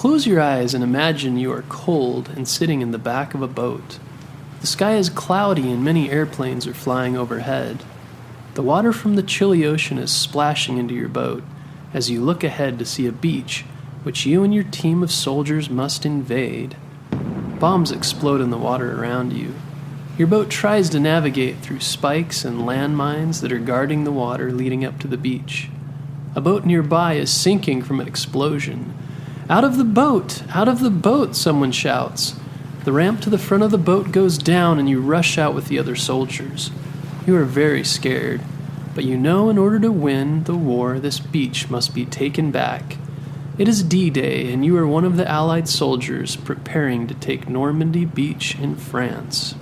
Close your eyes and imagine you are cold and sitting in the back of a boat. The sky is cloudy and many airplanes are flying overhead. The water from the chilly ocean is splashing into your boat as you look ahead to see a beach which you and your team of soldiers must invade. Bombs explode in the water around you. Your boat tries to navigate through spikes and landmines that are guarding the water leading up to the beach. A boat nearby is sinking from an explosion. "Out of the boat! Out of the boat!" someone shouts. The ramp to the front of the boat goes down and you rush out with the other soldiers. You are very scared, but you know in order to win the war, this beach must be taken back. It is D-Day and you are one of the Allied soldiers preparing to take Normandy Beach in France.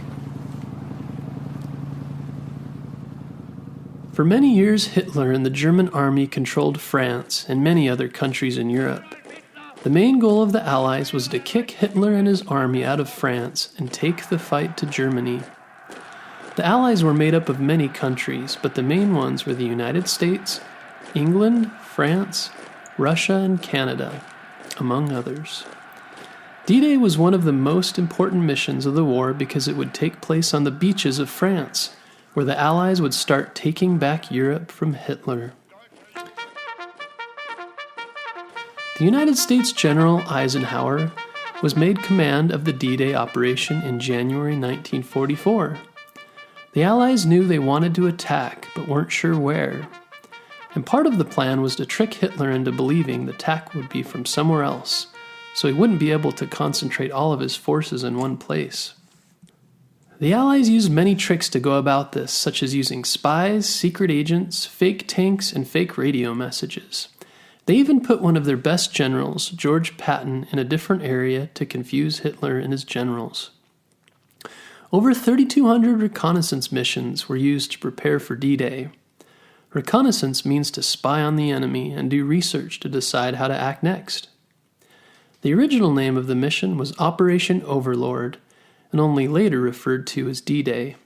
For many years, Hitler and the German army controlled France and many other countries in Europe. The main goal of the Allies was to kick Hitler and his army out of France and take the fight to Germany. The Allies were made up of many countries, but the main ones were the United States, England, France, Russia, and Canada, among others. D-Day was one of the most important missions of the war because it would take place on the beaches of France, where the Allies would start taking back Europe from Hitler. The United States General Eisenhower was made command of the D-Day operation in January 1944. The Allies knew they wanted to attack, but weren't sure where. And part of the plan was to trick Hitler into believing the attack would be from somewhere else, so he wouldn't be able to concentrate all of his forces in one place. The Allies used many tricks to go about this, such as using spies, secret agents, fake tanks, and fake radio messages. They even put one of their best generals, George Patton, in a different area to confuse Hitler and his generals. Over 3,200 reconnaissance missions were used to prepare for D-Day. Reconnaissance means to spy on the enemy and do research to decide how to act next. The original name of the mission was Operation Overlord, and only later referred to as D-Day.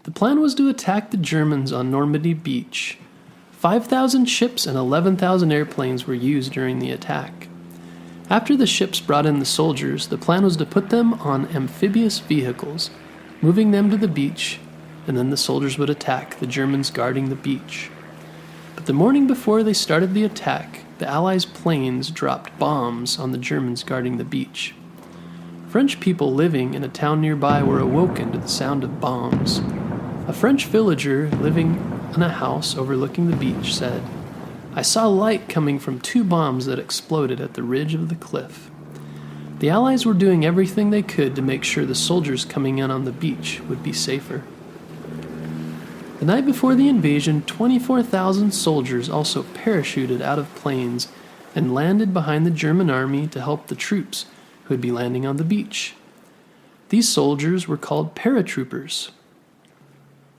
The plan was to attack the Germans on Normandy Beach. 5,000 ships and 11,000 airplanes were used during the attack. After the ships brought in the soldiers, the plan was to put them on amphibious vehicles, moving them to the beach, and then the soldiers would attack the Germans guarding the beach. But the morning before they started the attack, the Allies' planes dropped bombs on the Germans guarding the beach. French people living in a town nearby were awoken to the sound of bombs. A French villager living in a house overlooking the beach said, "I saw light coming from 2 bombs that exploded at the ridge of the cliff." The Allies were doing everything they could to make sure the soldiers coming in on the beach would be safer. The night before the invasion, 24,000 soldiers also parachuted out of planes and landed behind the German army to help the troops who would be landing on the beach. These soldiers were called paratroopers.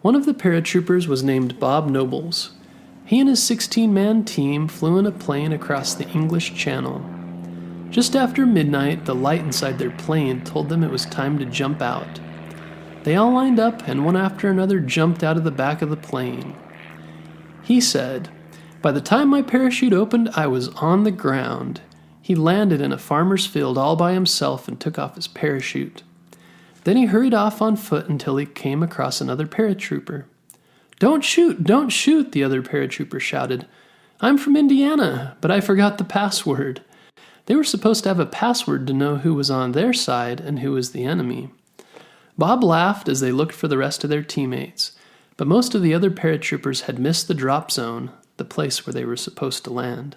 One of the paratroopers was named Bob Nobles. He and his 16-man team flew in a plane across the English Channel. Just after midnight, the light inside their plane told them it was time to jump out. They all lined up and one after another jumped out of the back of the plane. He said, "By the time my parachute opened, I was on the ground." He landed in a farmer's field all by himself and took off his parachute. Then he hurried off on foot until he came across another paratrooper. "Don't shoot! Don't shoot!" the other paratrooper shouted. "I'm from Indiana, but I forgot the password." They were supposed to have a password to know who was on their side and who was the enemy. Bob laughed as they looked for the rest of their teammates, but most of the other paratroopers had missed the drop zone, the place where they were supposed to land.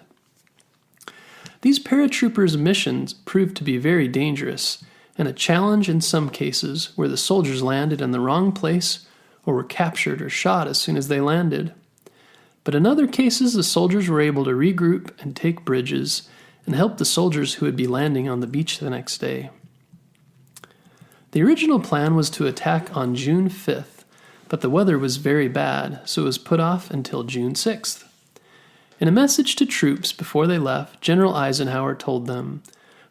These paratroopers' missions proved to be very dangerous, and a challenge in some cases where the soldiers landed in the wrong place or were captured or shot as soon as they landed. But in other cases, the soldiers were able to regroup and take bridges and help the soldiers who would be landing on the beach the next day. The original plan was to attack on June 5th, but the weather was very bad, so it was put off until June 6th. In a message to troops before they left, General Eisenhower told them,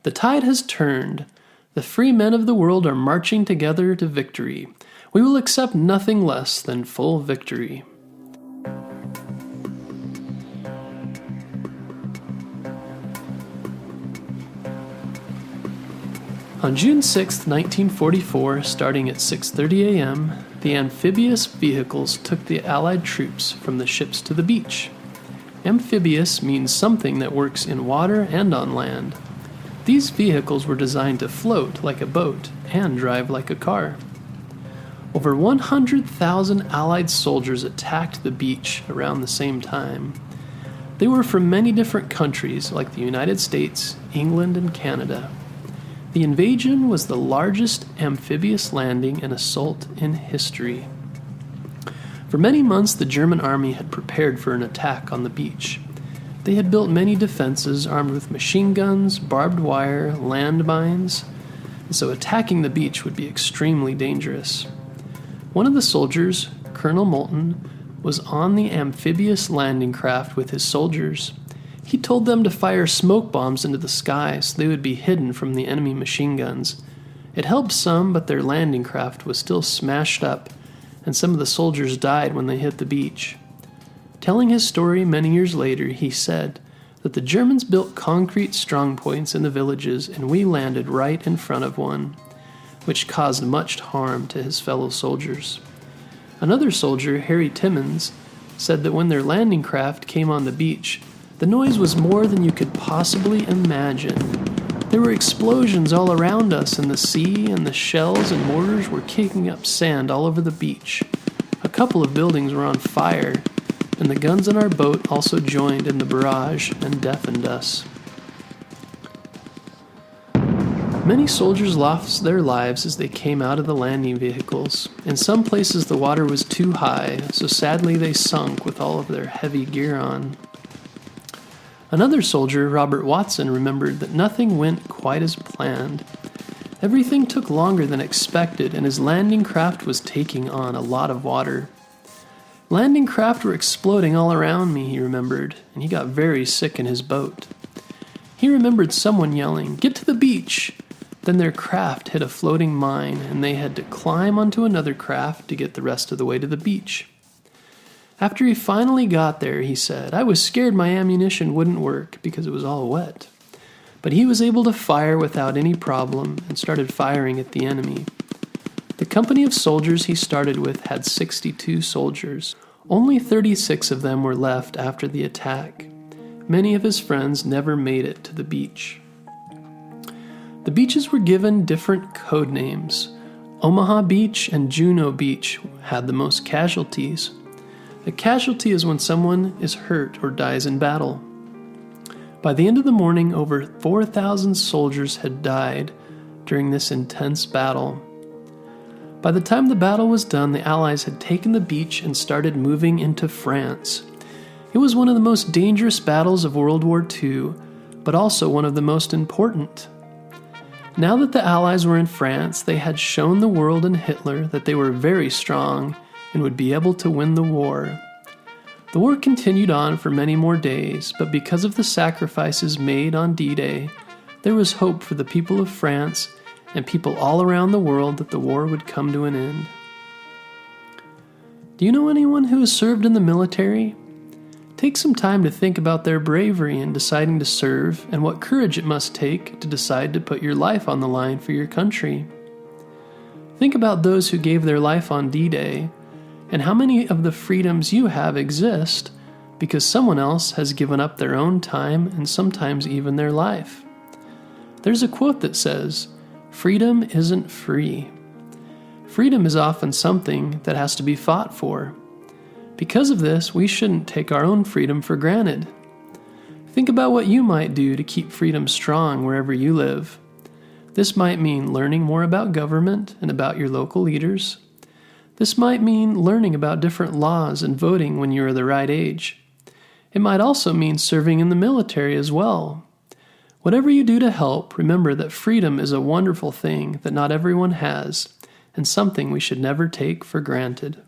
"The tide has turned. The free men of the world are marching together to victory. We will accept nothing less than full victory." On June 6, 1944, starting at 6:30 a.m., the amphibious vehicles took the Allied troops from the ships to the beach. Amphibious means something that works in water and on land. These vehicles were designed to float like a boat and drive like a car. Over 100,000 Allied soldiers attacked the beach around the same time. They were from many different countries like the United States, England, and Canada. The invasion was the largest amphibious landing and assault in history. For many months, the German army had prepared for an attack on the beach. They had built many defenses armed with machine guns, barbed wire, landmines, and so attacking the beach would be extremely dangerous. One of the soldiers, Colonel Moulton, was on the amphibious landing craft with his soldiers. He told them to fire smoke bombs into the sky so they would be hidden from the enemy machine guns. It helped some, but their landing craft was still smashed up, and some of the soldiers died when they hit the beach. Telling his story many years later, he said that the Germans built concrete strongpoints in the villages and we landed right in front of one, which caused much harm to his fellow soldiers. Another soldier, Harry Timmins, said that when their landing craft came on the beach, the noise was more than you could possibly imagine. There were explosions all around us in the sea, and the shells and mortars were kicking up sand all over the beach. A couple of buildings were on fire, and the guns on our boat also joined in the barrage and deafened us. Many soldiers lost their lives as they came out of the landing vehicles. In some places the water was too high, so sadly they sunk with all of their heavy gear on. Another soldier, Robert Watson, remembered that nothing went quite as planned. Everything took longer than expected, and his landing craft was taking on a lot of water. Landing craft were exploding all around me, he remembered, and he got very sick in his boat. He remembered someone yelling, "Get to the beach!" Then their craft hit a floating mine, and they had to climb onto another craft to get the rest of the way to the beach. After he finally got there, he said, "I was scared my ammunition wouldn't work because it was all wet." But he was able to fire without any problem and started firing at the enemy. The company of soldiers he started with had 62 soldiers. Only 36 of them were left after the attack. Many of his friends never made it to the beach. The beaches were given different code names. Omaha Beach and Juneau Beach had the most casualties. A casualty is when someone is hurt or dies in battle. By the end of the morning, over 4,000 soldiers had died during this intense battle. By the time the battle was done, the Allies had taken the beach and started moving into France. It was one of the most dangerous battles of World War II, but also one of the most important. Now that the Allies were in France, they had shown the world and Hitler that they were very strong and would be able to win the war. The war continued on for many more days, but because of the sacrifices made on D-Day, there was hope for the people of France and people all around the world that the war would come to an end. Do you know anyone who has served in the military? Take some time to think about their bravery in deciding to serve and what courage it must take to decide to put your life on the line for your country. Think about those who gave their life on D-Day and how many of the freedoms you have exist because someone else has given up their own time and sometimes even their life. There's a quote that says, "Freedom isn't free." Freedom is often something that has to be fought for. Because of this, we shouldn't take our own freedom for granted. Think about what you might do to keep freedom strong wherever you live. This might mean learning more about government and about your local leaders. This might mean learning about different laws and voting when you are the right age. It might also mean serving in the military as well. Whatever you do to help, remember that freedom is a wonderful thing that not everyone has, and something we should never take for granted.